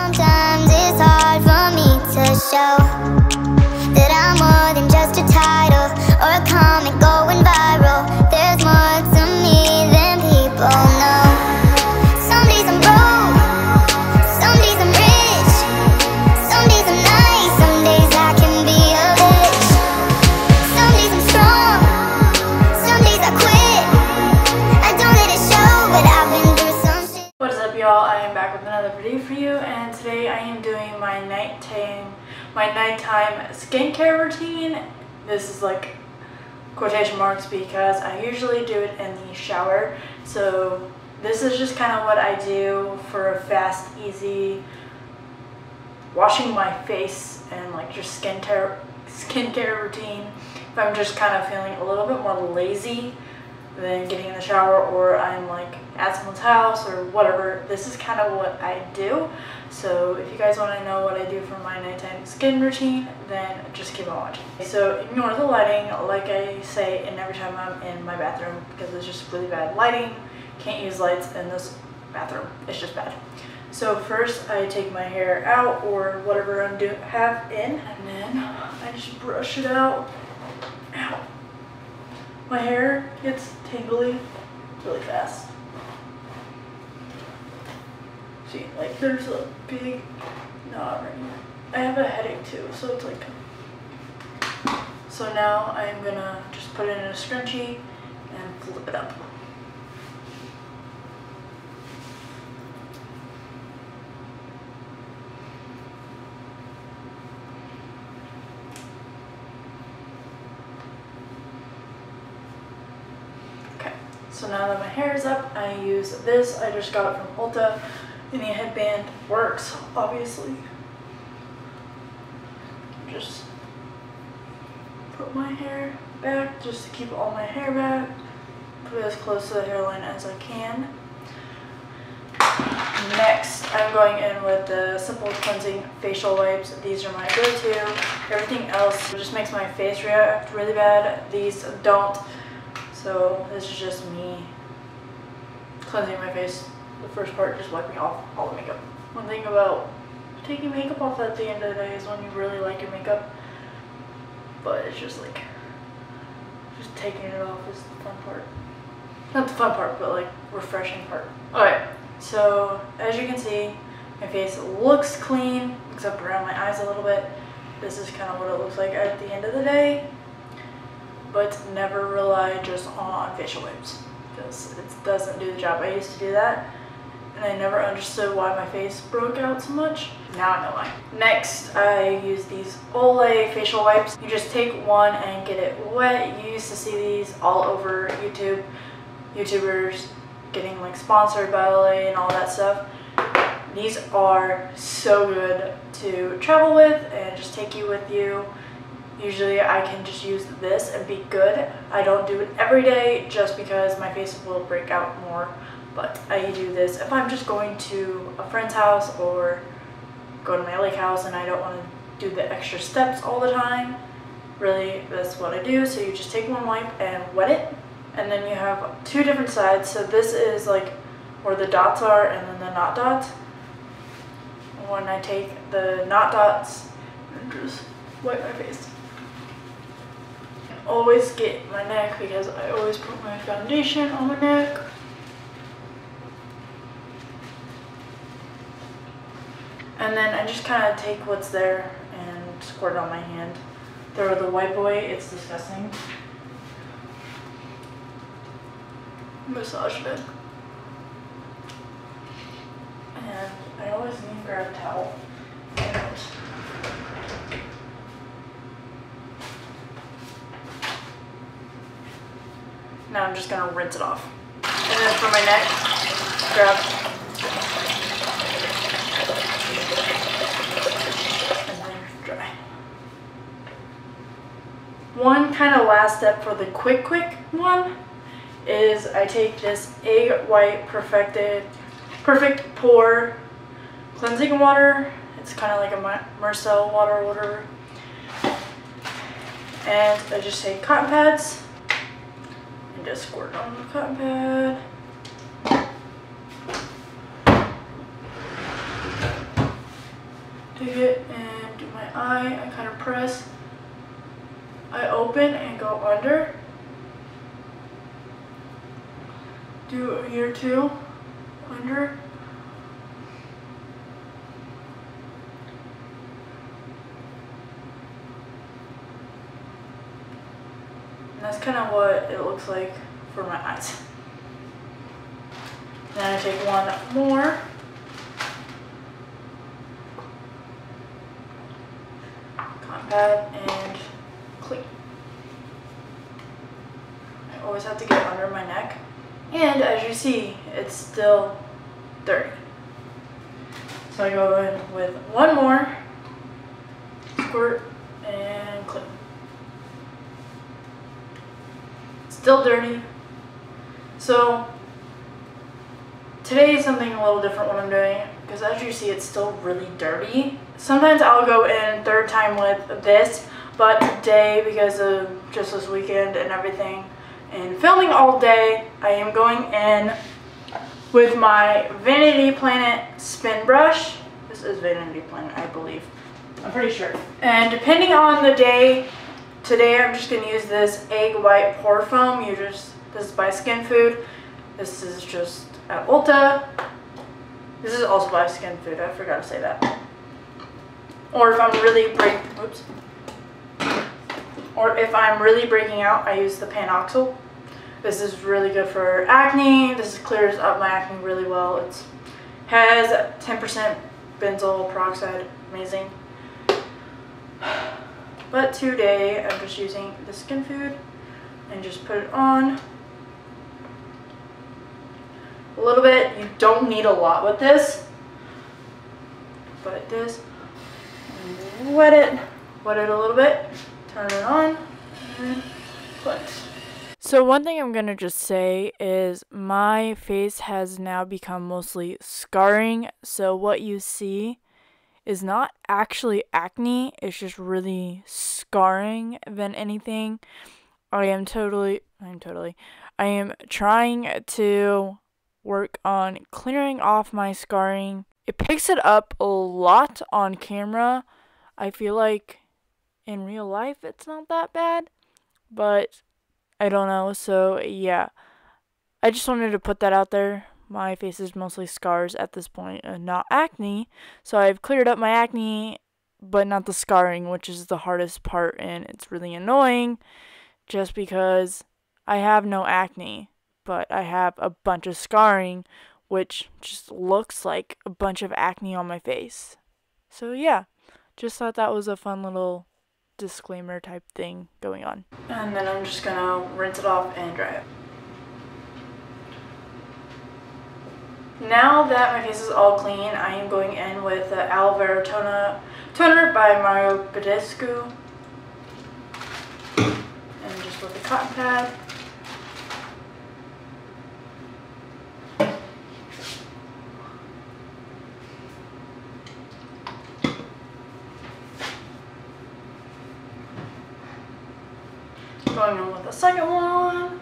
Sometimes it's hard for me to show that I'm more than just a title or a comic going viral. There's more to me than people know. Some days I'm broke, some days I'm rich, some days I'm nice, some days I can be a bitch. Some days I'm strong, some days I quit. I don't let it show, but I've been through some shit. What is up, y'all? I am back with another video for you, and today I am doing my nighttime skincare routine. This is like quotation marks because I usually do it in the shower. So this is just kind of what I do for a fast, easy washing my face and like just skincare routine. If I'm just kind of feeling a little bit more lazy than getting in the shower, or I'm like at someone's house or whatever, this is kind of what I do. So if you guys want to know what I do for my nighttime skin routine, then just keep on watching. So ignore the lighting, like I say, and every time I'm in my bathroom, because it's just really bad lighting. Can't use lights in this bathroom, it's just bad. So first I take my hair out or whatever I'm have in, and then I just brush it out. Ow. My hair gets tangly really fast. See, like there's a big knot right here. I have a headache too, so it's like. So now I'm gonna just put it in a scrunchie and flip it up. So now that my hair is up, I use this. I just got it from Ulta. And the headband works, obviously. Just put my hair back just to keep all my hair back. Put it as close to the hairline as I can. Next, I'm going in with the Simple Cleansing Facial Wipes. These are my go-to. Everything else just makes my face react really bad. These don't. So this is just me cleansing my face. The first part, just wiping off all the makeup. One thing about taking makeup off at the end of the day is when you really like your makeup, but it's just like, just taking it off is the fun part. Not the fun part, but like refreshing part. Alright, so as you can see, my face looks clean, except around my eyes a little bit. This is kind of what it looks like at the end of the day. But never rely just on facial wipes, because it doesn't do the job. I used to do that, and I never understood why my face broke out so much. Now I know why. Next, I use these Olay facial wipes. You just take one and get it wet. You used to see these all over YouTube. YouTubers getting like sponsored by Olay and all that stuff. These are so good to travel with and just take you with you. Usually I can just use this and be good. I don't do it every day just because my face will break out more, but I do this if I'm just going to a friend's house or go to my lake house and I don't want to do the extra steps all the time. Really, that's what I do. So you just take one wipe and wet it, and then you have two different sides. So this is like where the dots are and then the not dots. When I take the not dots and just wipe my face. Always get my neck because I always put my foundation on my neck. And then I just kind of take what's there and squirt it on my hand. Throw the wipe away, it's disgusting. Massage it. And I always need to grab a towel. Now I'm just going to rinse it off. And then for my neck, grab and then dry. One kind of last step for the quick one is I take this Egg White Perfect Pore Cleansing Water. It's kind of like a Marcel water or whatever. And I just take cotton pads and just squirt on the cotton pad. take it and do my eye. I kind of press. I open and go under. Do here too, under. And that's kind of what it looks like for my eyes. Then I take one more. Cotton pad and clean. I always have to get under my neck. And as you see, it's still dirty. So I go in with one more, squirt, and clean. Still dirty. So today is something a little different what I'm doing, because as you see, it's still really dirty. Sometimes I'll go in third time with this, but today, because of just this weekend and everything, and filming all day, I am going in with my Vanity Planet spin brush. This is Vanity Planet, I believe. I'm pretty sure. And depending on the day, today I'm just going to use this egg white pore foam. This is by Skin Food. This is just at Ulta. This is also by Skin Food. I forgot to say that. Or if I'm really breaking out, I use the Panoxyl. This is really good for acne. This clears up my acne really well. It has 10% benzoyl peroxide. Amazing. But today I'm just using the Skin Food and just put it on a little bit. You don't need a lot with this, but this, wet it a little bit, turn it on, and cleanse. So one thing I'm gonna just say is my face has now become mostly scarring. So what you see is not actually acne, it's just really scarring than anything. I am trying to work on clearing off my scarring. It picks it up a lot on camera. I feel like in real life it's not that bad, but I don't know. So yeah, I just wanted to put that out there. My face is mostly scars at this point and not acne. So I've cleared up my acne, but not the scarring, which is the hardest part, and it's really annoying just because I have no acne, but I have a bunch of scarring, which just looks like a bunch of acne on my face. So yeah, just thought that was a fun little disclaimer type thing going on. And then I'm just gonna rinse it off and dry it. Now that my face is all clean, I am going in with the Aloe Vera Toner by Mario Badescu. And just with a cotton pad. Going on with the second one.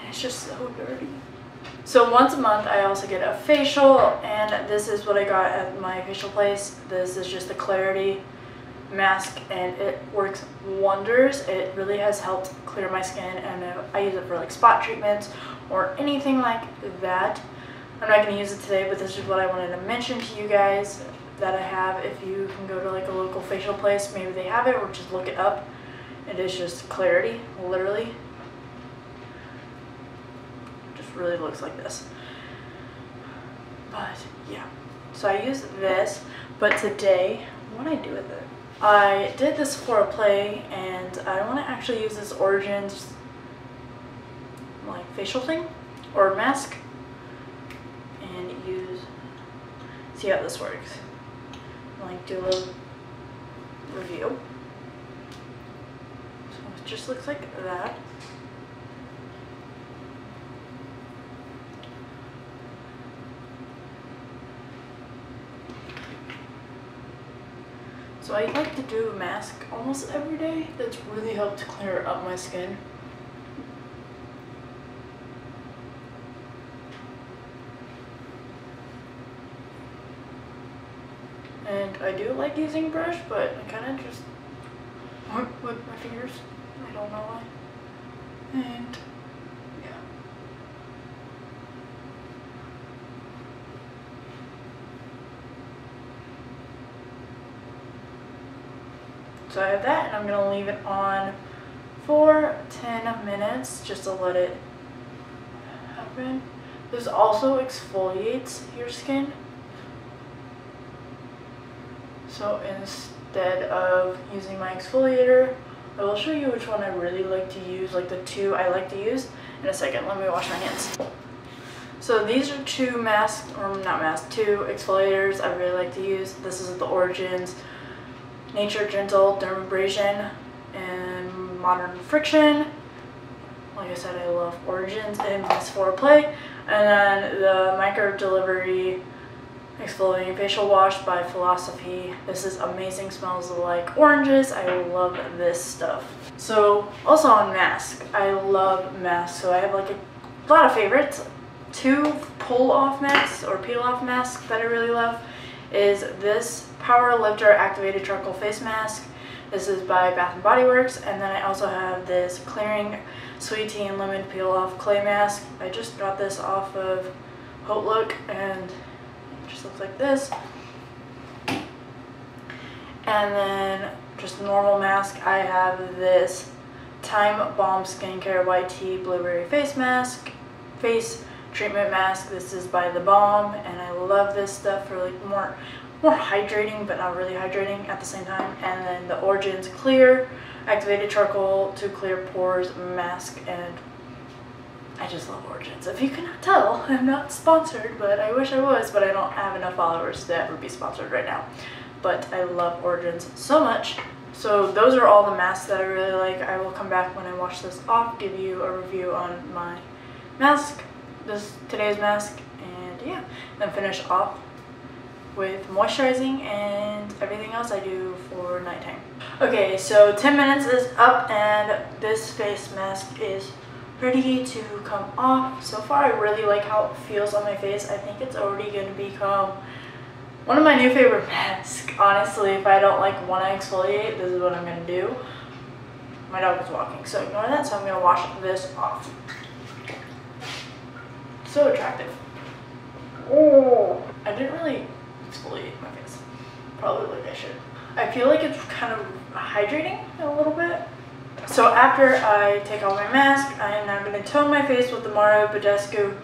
It's just so dirty. So once a month I also get a facial, and this is what I got at my facial place. This is just the Clarity mask, and it works wonders. It really has helped clear my skin, and I use it for like spot treatments or anything like that. I'm not going to use it today, but this is what I wanted to mention to you guys that I have. If you can go to like a local facial place, maybe they have it, or just look it up. It is just Clarity, literally. Just really looks like this. But yeah, so I use this, but today, what did I do with it? I did this for a play, and I want to actually use this Origins like facial thing or mask and see how this works. Like do a little review. So it just looks like that. So I like to do a mask almost every day. That's really helped clear up my skin. Like, I do like using a brush, but I kind of just work with my fingers. I don't know why. And yeah. So I have that, and I'm going to leave it on for 10 minutes just to let it happen. This also exfoliates your skin. So instead of using my exfoliator, I will show you which one I really like to use, like the two I like to use in a second. Let me wash my hands. So these are two two exfoliators I really like to use. This is the Origins Nature Gentle Dermabrasion and Modern Friction. Like I said, I love Origins and Miss Foreplay. And then the Micro Delivery Exfoliating Facial Wash by Philosophy. This is amazing, smells like oranges. I love this stuff. So also on mask, I love masks. So I have like a lot of favorites. Two pull off masks or peel off masks that I really love is this Power Lifter Activated Charcoal Face Mask. This is by Bath & Body Works. And then I also have this Clearing Sweet Tea and Lemon Peel Off Clay Mask. I just got this off of Haute Look, and just looks like this. And then just normal mask, I have this Time Balm Skincare White Tea Blueberry Face Treatment Mask. This is by The Balm, and I love this stuff for like more hydrating, but not really hydrating at the same time. And then the Origins Clear Activated Charcoal to Clear Pores Mask, and I just love Origins. If you cannot tell, I'm not sponsored, but I wish I was, but I don't have enough followers to ever be sponsored right now. But I love Origins so much. So those are all the masks that I really like. I will come back when I wash this off, give you a review on my mask, today's mask, and yeah, then finish off with moisturizing and everything else I do for nighttime. Okay, so 10 minutes is up, and this face mask is ready to come off. So far, I really like how it feels on my face. I think it's already going to become one of my new favorite masks. Honestly, if I don't like want to exfoliate, this is what I'm going to do. My dog is walking, so ignore that. So I'm going to wash this off. So attractive. Oh, I didn't really exfoliate my face. Probably like I should. I feel like it's kind of hydrating a little bit. So after I take off my mask, I am now going to tone my face with the Mario Badescu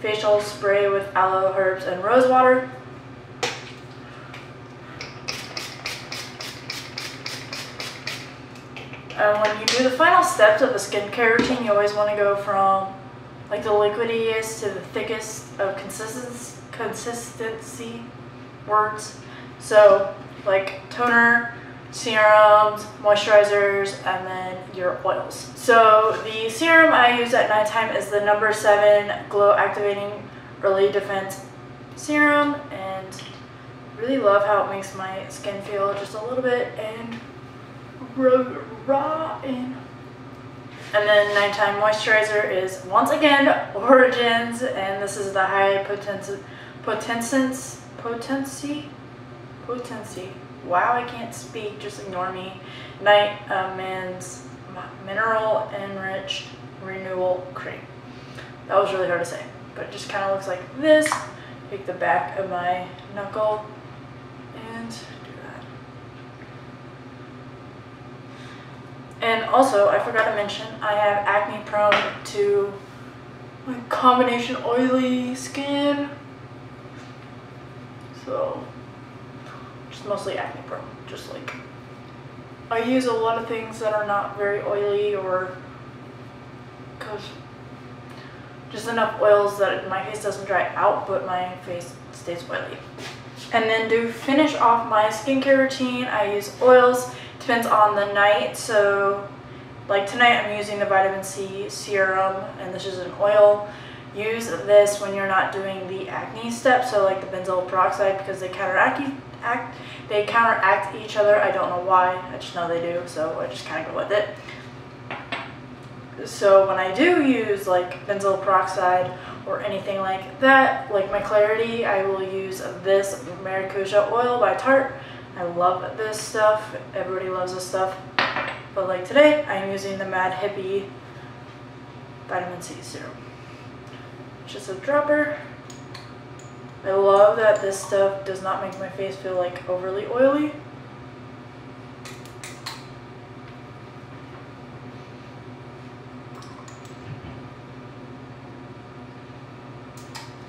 Facial Spray with Aloe, Herbs, and Rose Water. And when you do the final steps of a skincare routine, you always want to go from like the liquidiest to the thickest of consistency words. So like toner, serums, moisturizers, and then your oils. So the serum I use at nighttime is the No. 7 Glow Activating Early Defense Serum, and really love how it makes my skin feel just a little bit and raw. And then nighttime moisturizer is once again Origins, and this is the High Potency. Wow, I can't speak, just ignore me. Night Man's Mineral Enriched Renewal Cream. That was really hard to say, but it just kind of looks like this. Take the back of my knuckle and do that. And also, I forgot to mention, I have acne prone to like combination oily skin. So mostly acne prone. Just like I use a lot of things that are not very oily, or because just enough oils that my face doesn't dry out but my face stays oily. And then to finish off my skincare routine, I use oils. Depends on the night. So like tonight I'm using the vitamin C serum, and this is an oil. Use this when you're not doing the acne step, so like the benzoyl peroxide, because they counteract each other. I don't know why, I just know they do, so I just kind of go with it. So when I do use like benzoyl peroxide or anything like that. Like my clarity, I will use this Maracuja oil by Tarte. I love this stuff. Everybody loves this stuff. But like today, I'm using the Mad Hippie Vitamin C Serum. Just a dropper. I love that this stuff does not make my face feel like overly oily.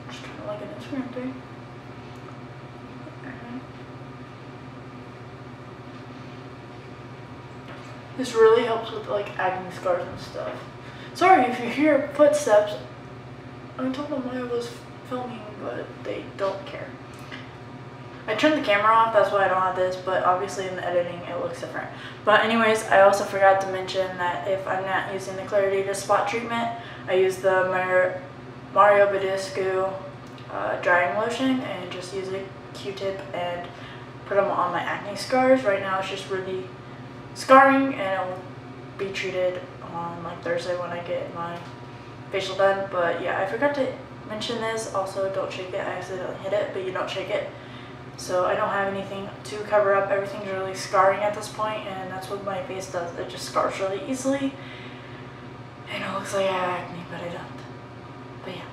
Just kind of like an Instagram thing. This really helps with like acne scars and stuff. Sorry if you hear footsteps. I told them I was filming, but they don't care. I turned the camera off, that's why I don't have this, but obviously in the editing it looks different. But anyways, I also forgot to mention that if I'm not using the Clarity to Spot treatment, I use the Mario Badescu drying lotion and just use a Q-tip and put them on my acne scars. Right now it's just really scarring, and it will be treated on like Thursday when I get my facial done. But yeah, I forgot to mention this. Also, don't shake it. I accidentally hit it, but you don't shake it. So I don't have anything to cover up. Everything's really scarring at this point, and that's what my face does. It just scars really easily, and it looks like I have acne, but I don't. But yeah,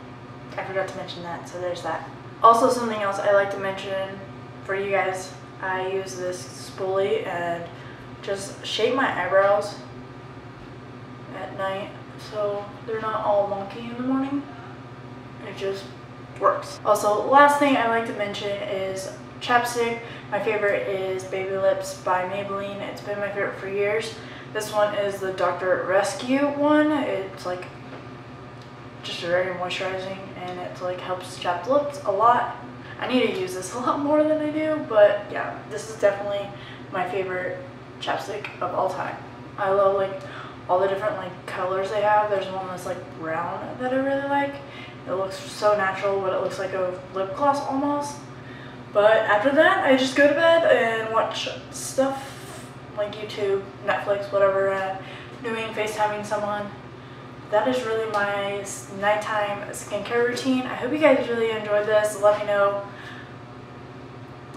I forgot to mention that, so there's that. Also, something else I like to mention for you guys, I use this spoolie and just shape my eyebrows at night so they're not all wonky in the morning. It just works. Also, last thing I like to mention is chapstick. My favorite is Baby Lips by Maybelline. It's been my favorite for years. This one is the Dr. Rescue one. It's like just very moisturizing, and it like helps chapped lips a lot. I need to use this a lot more than I do, but yeah, this is definitely my favorite chapstick of all time. I love like all the different like colors they have. There's one that's like brown that I really like. It looks so natural, but it looks like a lip gloss almost. But after that, I just go to bed and watch stuff like YouTube, Netflix, whatever I'm doing, FaceTiming someone. That is really my nighttime skincare routine. I hope you guys really enjoyed this. Let me know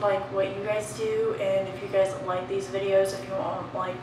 like what you guys do, and if you guys like these videos, if you want like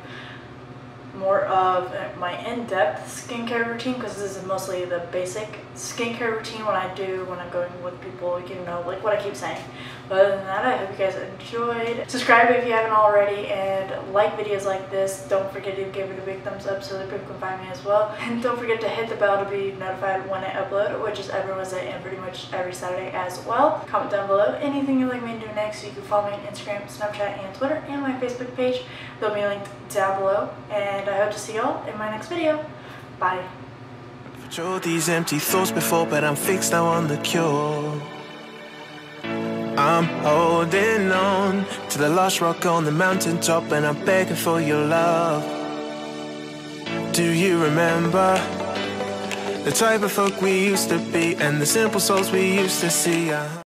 more of my in-depth skincare routine, because this is mostly the basic skincare routine when I'm going with people, you know, like what I keep saying. But other than that, I hope you guys enjoyed. Subscribe if you haven't already, and like videos like this. Don't forget to give it a big thumbs up so that people can find me as well. And don't forget to hit the bell to be notified when I upload, which is every Wednesday and pretty much every Saturday as well. Comment down below anything you'd like me to do next. You can follow me on Instagram, Snapchat, and Twitter, and my Facebook page. They'll be linked down below. And I hope to see y'all in my next video. Bye. Control these empty thoughts before, but I'm fixed now on the cure. I'm holding on to the last rock on the mountaintop, and I'm begging for your love. Do you remember the type of folk we used to be, and the simple souls we used to see?